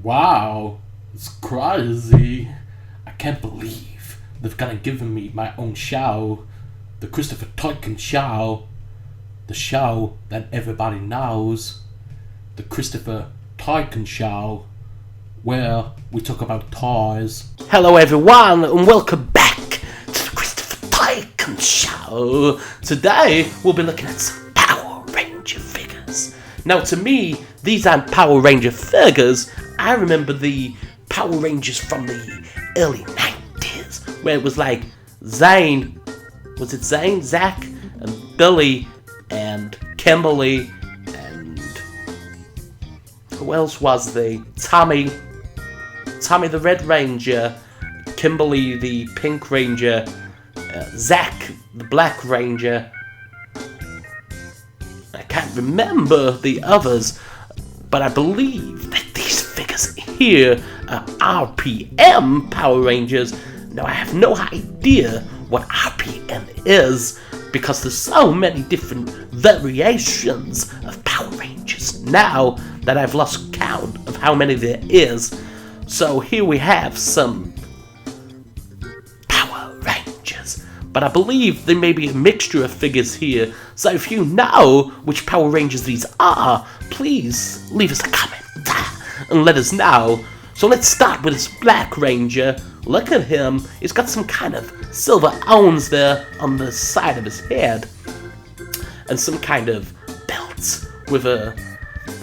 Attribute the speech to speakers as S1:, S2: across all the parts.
S1: Wow, it's crazy. I can't believe they've gonna given me my own show. The Christopher Tolkien show. The show that everybody knows. The Christopher Tolkien show. Where we talk about toys.
S2: Hello everyone and welcome back to the Christopher Tolkien show. Today we'll be looking at some Power Ranger figures. Now to me, these aren't Power Ranger figures. I remember the Power Rangers from the early 90s, where it was like Zane, was it Zane, Zach, and Billy, and Kimberly, and who else was there? Tommy the Red Ranger, Kimberly the Pink Ranger, Zach the Black Ranger. I can't remember the others, but I believe that these figures here are RPM Power Rangers. Now I have no idea what RPM is, because there's so many different variations of Power Rangers now that I've lost count of how many there is. So here we have some Power Rangers, but I believe there may be a mixture of figures here. So if you know which Power Rangers these are, please leave us a comment and let us know. So let's start with this Black Ranger. Look at him, he's got some kind of silver owns there on the side of his head, and some kind of belt with a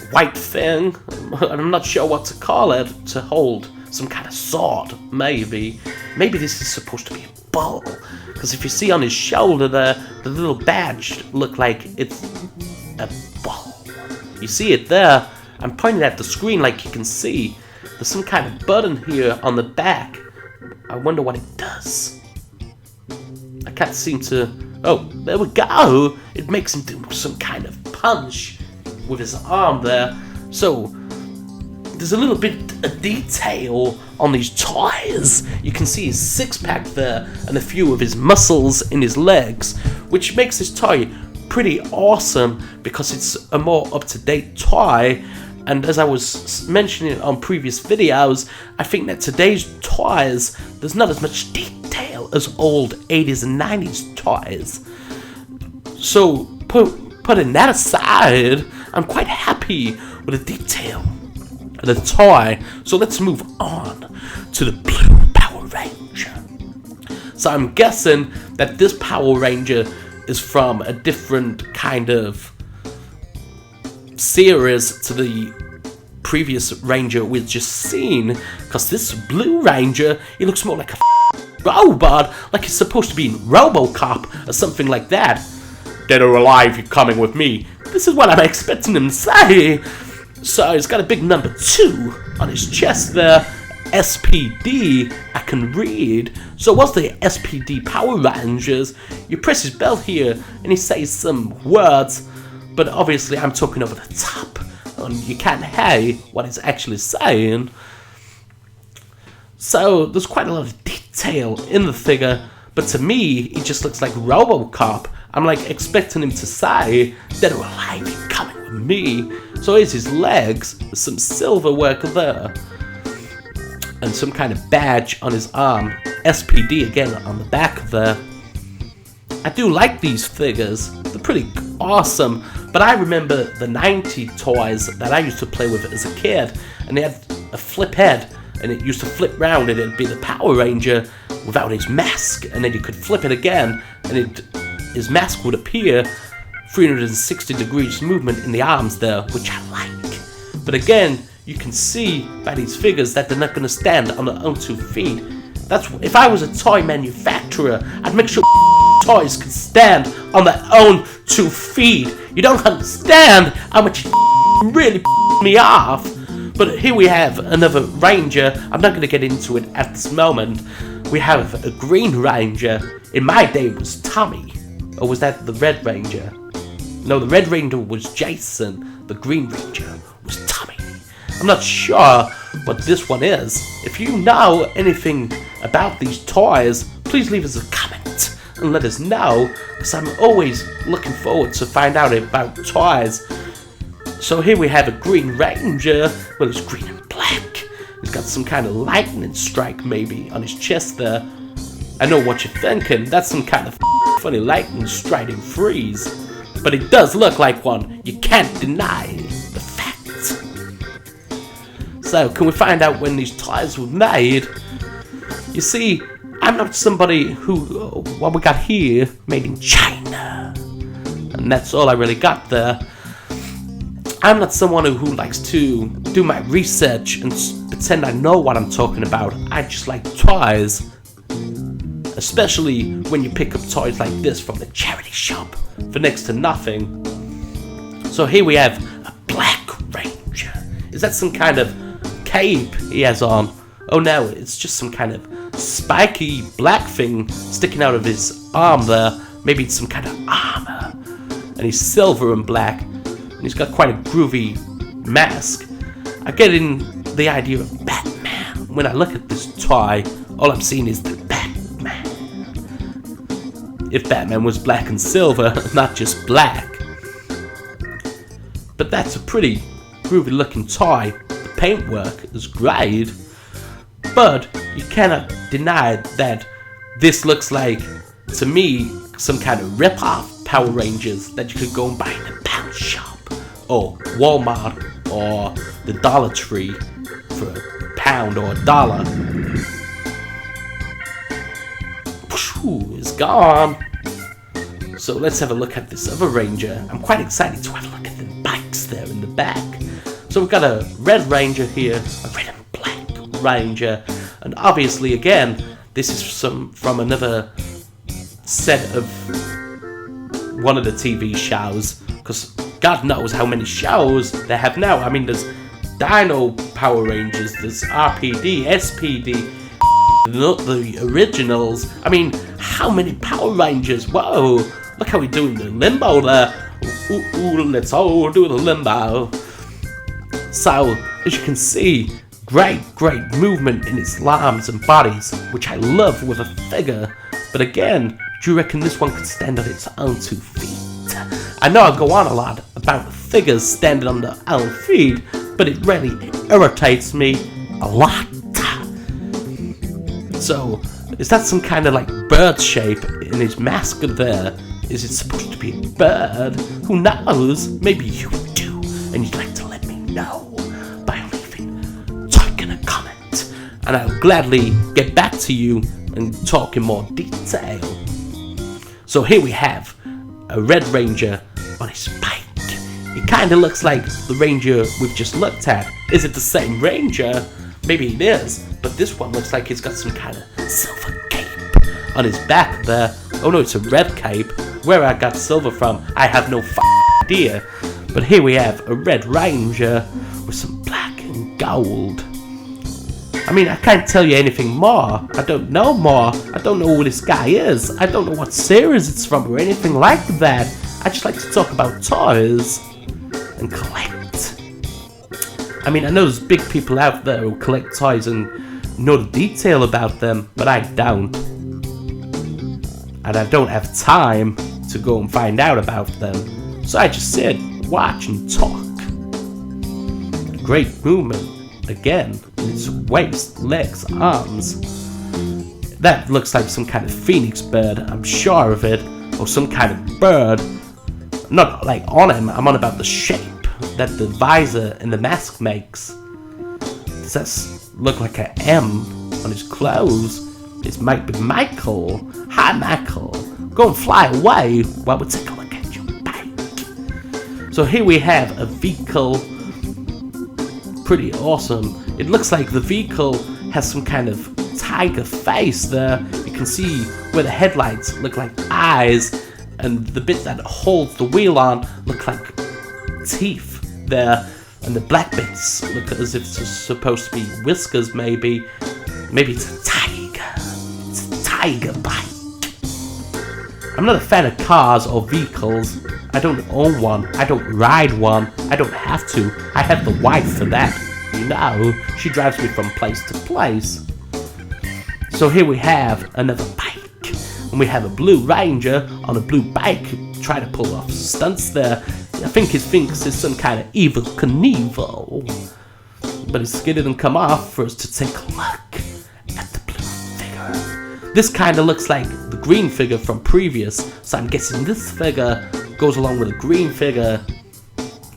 S2: white thing. I'm not sure what to call it, to hold some kind of sword, maybe. Maybe this is supposed to be a bow, because if you see on his shoulder there, the little badge look like it's a bow. You see it there? I'm pointing at the screen like you can see. There's some kind of button here on the back. I wonder what it does. I can't seem to... Oh, there we go! It makes him do some kind of punch with his arm there. So there's a little bit of detail on these toys. You can see his six-pack there and a few of his muscles in his legs, which makes this toy pretty awesome because it's a more up-to-date toy. And as I was mentioning on previous videos, I think that today's toys, there's not as much detail as old 80s and 90s toys. So putting that aside, I'm quite happy with the detail of the toy. So let's move on to the Blue Power Ranger. So I'm guessing that this Power Ranger is from a different kind of series to the previous Ranger we've just seen, because this Blue Ranger, he looks more like a robot, like he's supposed to be in RoboCop or something like that. Dead or alive, you're coming with me. This is what I'm expecting him to say. So he's got a big number 2 on his chest there. SPD, I can read. So what's the SPD Power Rangers? You press his belt here and he says some words, but obviously I'm talking over the top and you can't hear what he's actually saying. So there's quite a lot of detail in the figure, but to me he just looks like RoboCop. I'm like expecting him to say, "Dead or alive, you're coming with me." So here's his legs, there's some silver work there, and some kind of badge on his arm. SPD again on the back there. I do like these figures, they're pretty awesome, but I remember the 90s toys that I used to play with as a kid, and they had a flip head, and it used to flip round, and it'd be the Power Ranger without his mask, and then you could flip it again, and his mask would appear, 360 degrees movement in the arms there, which I like. But again, you can see by these figures that they're not going to stand on their own 2 feet. That's if I was a toy manufacturer, I'd make sure toys could stand on their own 2 feet. You don't understand how much really me off. But here we have another Ranger. I'm not going to get into it at this moment. We have a Green Ranger. In my day it was Tommy. Or was that the Red Ranger? No, the Red Ranger was Jason. The Green Ranger was Tommy. I'm not sure what this one is. If you know anything about these toys, please leave us a comment and let us know, because I'm always looking forward to find out about toys. So here we have a Green Ranger. Well, it's green and black. got some kind of lightning strike maybe on his chest there. I know what you're thinking, that's some kind of funny lightning striking freeze. But it does look like one, you can't deny the fact. So, can we find out when these toys were made? You see, I'm not somebody who, what we got here, made in China. And that's all I really got there. I'm not someone who likes to do my research and pretend I know what I'm talking about. I just like toys. Especially when you pick up toys like this from the charity shop for next to nothing. So here we have a Black Ranger. Is that some kind of cape he has on? Oh no, it's just some kind of spiky black thing sticking out of his arm there. Maybe it's some kind of armor. And he's silver and black. And he's got quite a groovy mask. I get in the idea of Batman. When I look at this toy, all I'm seeing is the Batman. If Batman was black and silver, not just black. But that's a pretty groovy looking toy. The paintwork is great. But you cannot deny that this looks like, to me, some kind of rip-off Power Rangers that you could go and buy in a pound shop, or Walmart, or the Dollar Tree for £1 or $1. Phew, it's gone. So let's have a look at this other Ranger. I'm quite excited to have a look at the bikes there in the back. So we've got a Red Ranger here, a red and black Ranger, and obviously again, this is from another set of one of the TV shows, because God knows how many shows they have now. I mean, there's Dino Power Rangers, there's RPD, SPD, the originals. I mean, how many Power Rangers? Whoa, look how we doing the limbo there. Ooh, let's all do the limbo. So, as you can see, great movement in its arms and bodies, which I love with a figure. But again, do you reckon this one could stand on its own 2 feet? I know I go on a lot about figures standing on their own feet, but it really irritates me a lot. So, is that some kind of like bird shape in his mask there? Is it supposed to be a bird? Who knows? Maybe you do, and you'd like to let me know by leaving a comment, and I'll gladly get back to you and talk in more detail. So here we have a Red Ranger on his bike. It kind of looks like the Ranger we've just looked at. Is it the same Ranger? Maybe it is, but this one looks like he's got some kind of silver cape on his back there. Oh no, it's a red cape. Where I got silver from, I have no idea. But here we have a Red Ranger with some black and gold. I mean, I can't tell you anything more. I don't know more. I don't know who this guy is. I don't know what series it's from or anything like that. I just like to talk about toys and collect. I mean, I know there's big people out there who collect toys and know the detail about them, but I don't. And I don't have time to go and find out about them. So I just sit, watch, and talk. Great movement. Again, its waist, legs, arms. That looks like some kind of phoenix bird, I'm sure of it. Or some kind of bird. Not like on him, I'm on about the shape that the visor and the mask makes. Does that look like an M on his clothes? It might be Michael. Hi, Michael. Go and fly away while we take a look at your bike. So here we have a vehicle. Pretty awesome. It looks like the vehicle has some kind of tiger face there. You can see where the headlights look like eyes, and the bit that holds the wheel on look like teeth there, and the black bits look as if it's supposed to be whiskers maybe. Maybe it's a tiger. It's a tiger bike. I'm not a fan of cars or vehicles. I don't own one. I don't ride one. I don't have to. I have the wife for that. You know, she drives me from place to place. So here we have another bike. And we have a Blue Ranger on a blue bike trying to pull off stunts there. I think he thinks it's some kind of Evel Knievel. but it's didn't come off for us to take a look at the blue figure. This kind of looks like the green figure from previous, so I'm guessing this figure goes along with the green figure.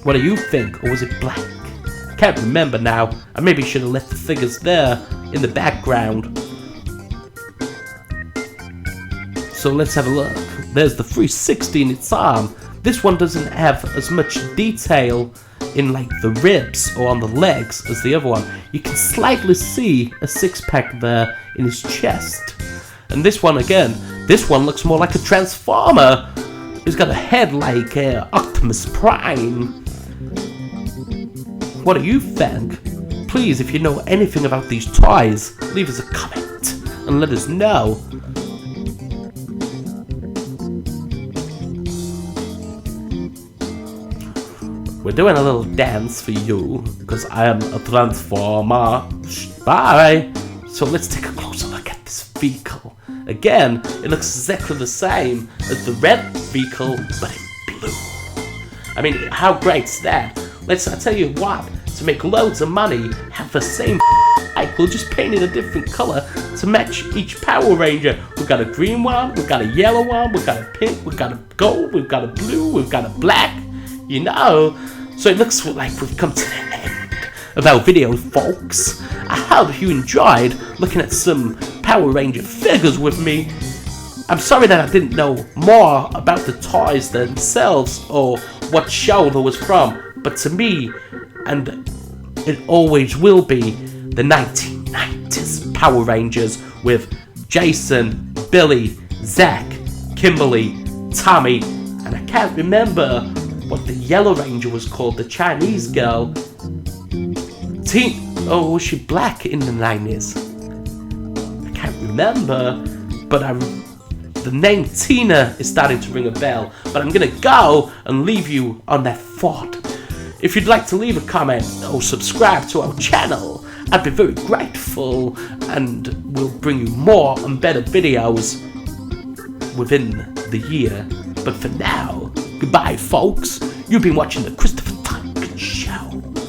S2: What do you think, or was it black? Can't remember now. I maybe should have left the figures there in the background. So let's have a look. There's the 360 in its arm. This one doesn't have as much detail in like the ribs or on the legs as the other one. You can slightly see a six-pack there in his chest. And this one again, this one looks more like a Transformer. He's got a head like Optimus Prime. What do you think? Please, if you know anything about these toys, leave us a comment and let us know. We're doing a little dance for you, because I am a Transformer. Bye! So let's take a closer look at this vehicle. Again, it looks exactly the same as the red vehicle, but in blue. I mean, how great's that? I tell you what, to make loads of money, have the same vehicle, just paint it a different color to match each Power Ranger. We've got a green one, we've got a yellow one, we've got a pink, we've got a gold, we've got a blue, we've got a black, you know. So it looks like we've come to the end of our video, folks. I hope you enjoyed looking at some Power Ranger figures with me. I'm sorry that I didn't know more about the toys themselves or what show they was from, but to me, and it always will be, the 1990s Power Rangers with Jason, Billy, Zach, Kimberly, Tommy, and I can't remember what the Yellow Ranger was called, the Chinese girl. Oh, was she black in the 90s? I can't remember, but the name Tina is starting to ring a bell. But I'm gonna go and leave you on that thought. If you'd like to leave a comment or subscribe to our channel, I'd be very grateful, and we'll bring you more and better videos within the year. But for now, goodbye, folks. You've been watching the Christopher Tuck Show.